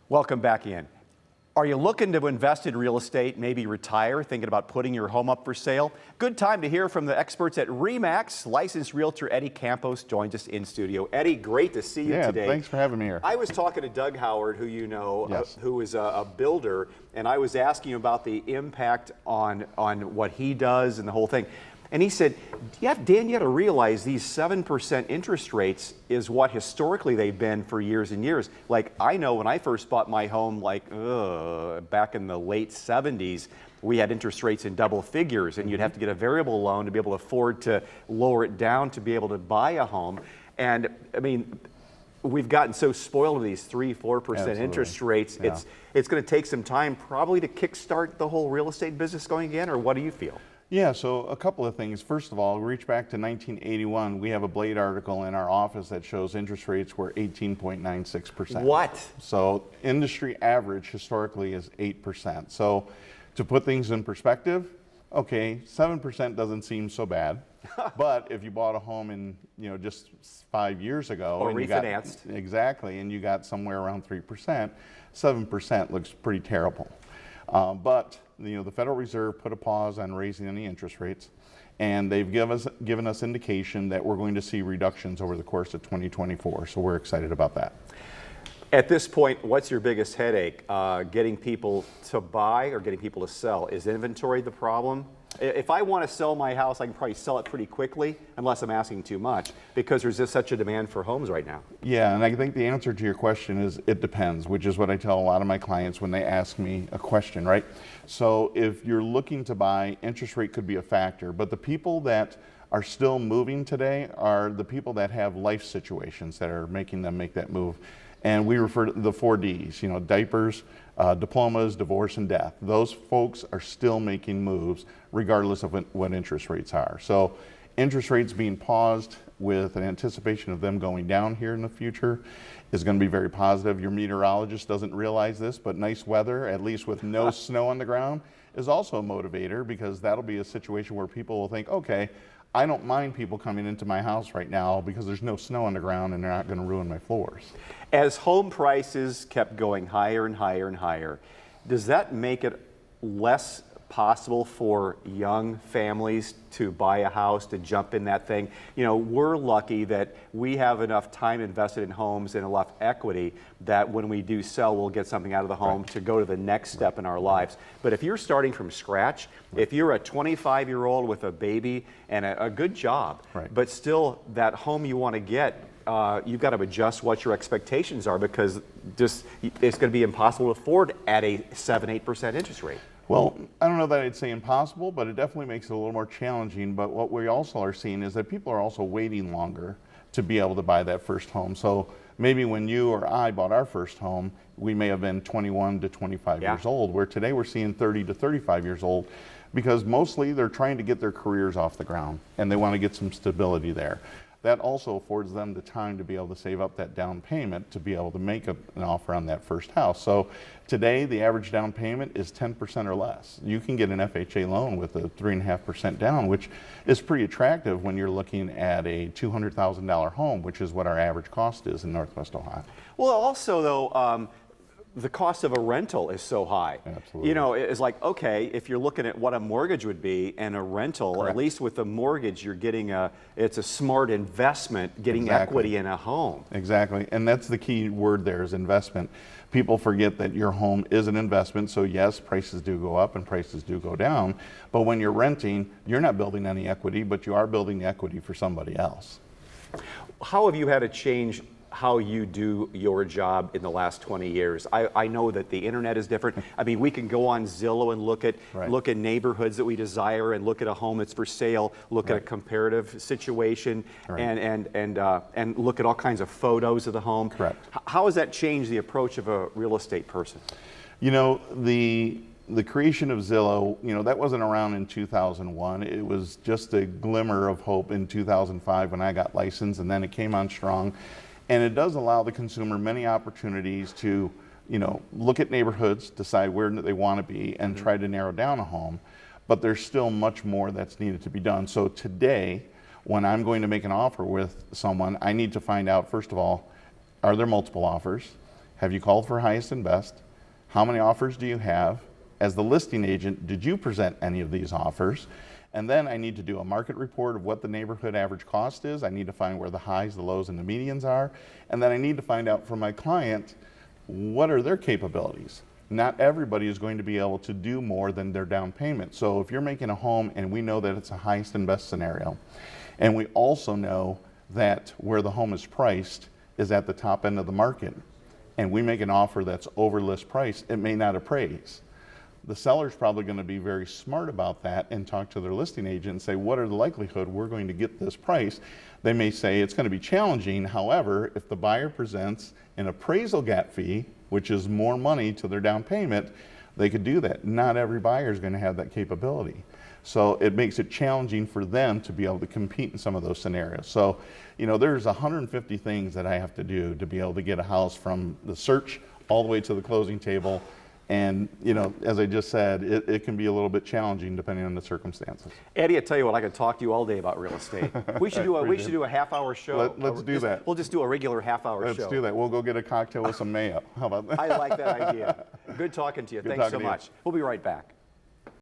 Welcome back in. Are you looking to invest in real estate, maybe retire, thinking about putting your home up for sale? Good time to hear from the experts at RE/MAX. Licensed realtor Eddie Campos joins us in studio. Eddie, great to see you today. Yeah, thanks for having me here. I was talking to Doug Howard, who you know, Yes. who is a builder, and I was asking him about the impact on what he does and the whole thing. And he said, Dan, you got to realize these 7% interest rates is what historically they've been for years and years. Like, I know when I first bought my home, back in the late 70s, we had interest rates in double figures, and you'd have to get a variable loan to be able to afford to lower it down to be able to buy a home. And I mean, we've gotten so spoiled with these 3-4% interest rates. Yeah. It's going to take some time probably to kickstart the whole real estate business going again, or what do you feel? Yeah, so a couple of things. First of all, reach back to 1981. We have a Blade article in our office that shows interest rates were 18.96%. What? So industry average historically is 8%. So to put things in perspective, okay, 7% doesn't seem so bad. But if you bought a home in, just 5 years ago, or and refinanced. Exactly, and you got somewhere around 3%, 7% looks pretty terrible. But the Federal Reserve put a pause on raising any interest rates, and they've given us indication that we're going to see reductions over the course of 2024. So we're excited about that. At this point, what's your biggest headache? Getting people to buy or getting people to sell? Is inventory the problem? If I want to sell my house, I can probably sell it pretty quickly, unless I'm asking too much, because there's just such a demand for homes right now. Yeah, and I think the answer to your question is it depends, which is what I tell a lot of my clients when they ask me a question, right? So if you're looking to buy, interest rate could be a factor, but the people that are still moving today are the people that have life situations that are making them make that move. And we refer to the 4 Ds, diapers, diplomas, divorce, and death. Those folks are still making moves regardless of what interest rates are. So interest rates being paused with an anticipation of them going down here in the future is going to be very positive. Your meteorologist doesn't realize this, but nice weather, at least with no snow on the ground, is also a motivator, because that'll be a situation where people will think, okay, I don't mind people coming into my house right now because there's no snow on the ground and they're not going to ruin my floors. As home prices kept going higher and higher and higher, does that make it less possible for young families to buy a house, to jump in that thing? We're lucky that we have enough time invested in homes and enough equity that when we do sell, we'll get something out of the home to go to the next step in our lives. But if you're starting from scratch, if you're a 25-year-old with a baby and a good job, but still that home you want to get, you've got to adjust what your expectations are, because it's going to be impossible to afford at a 7-8% interest rate. Well, I don't know that I'd say impossible, but it definitely makes it a little more challenging. But what we also are seeing is that people are also waiting longer to be able to buy that first home. So maybe when you or I bought our first home, we may have been 21 to 25 years old, where today we're seeing 30 to 35 years old, because mostly they're trying to get their careers off the ground and they want to get some stability there. That also affords them the time to be able to save up that down payment to be able to make an offer on that first house. So today, the average down payment is 10% or less. You can get an FHA loan with a 3.5% down, which is pretty attractive when you're looking at a $200,000 home, which is what our average cost is in Northwest Ohio. Well, also though, the cost of a rental is so high. Absolutely. It's like, okay, if you're looking at what a mortgage would be and a rental, at least with a mortgage, you're getting it's a smart investment, getting equity in a home. Exactly, and that's the key word there, is investment. People forget that your home is an investment, so yes, prices do go up and prices do go down, but when you're renting, you're not building any equity, but you are building equity for somebody else. How have you had to change how you do your job in the last 20 years? I know that the internet is different. I mean, we can go on Zillow and look at neighborhoods that we desire, and look at a home that's for sale, look at a comparative situation, and look at all kinds of photos of the home. How has that changed the approach of a real estate person? The creation of Zillow, that wasn't around in 2001. It was just a glimmer of hope in 2005 when I got licensed, and then it came on strong. And it does allow the consumer many opportunities to, look at neighborhoods, decide where they want to be, and try to narrow down a home. But there's still much more that's needed to be done. So today, when I'm going to make an offer with someone, I need to find out, first of all, are there multiple offers? Have you called for highest and best? How many offers do you have? As the listing agent, did you present any of these offers? And then I need to do a market report of what the neighborhood average cost is. I need to find where the highs, the lows, and the medians are. And then I need to find out from my client, what are their capabilities? Not everybody is going to be able to do more than their down payment. So if you're making a home and we know that it's a highest and best scenario, and we also know that where the home is priced is at the top end of the market, and we make an offer that's over list price, it may not appraise. The seller's probably going to be very smart about that and talk to their listing agent and say, what are the likelihood we're going to get this price? They may say it's going to be challenging. However, if the buyer presents an appraisal gap fee, which is more money to their down payment, they could do that. Not every buyer is going to have that capability. So it makes it challenging for them to be able to compete in some of those scenarios. So, you know, there's 150 things that I have to do to be able to get a house from the search all the way to the closing table. And, you know, as I just said, it can be a little bit challenging depending on the circumstances. Eddie, I tell you what, I could talk to you all day about real estate. We should do a half-hour show. Let's do that. We'll just do a regular half-hour show. Let's do that. We'll go get a cocktail with some mayo. How about that? I like that idea. Good talking to you. Thanks so much. We'll be right back.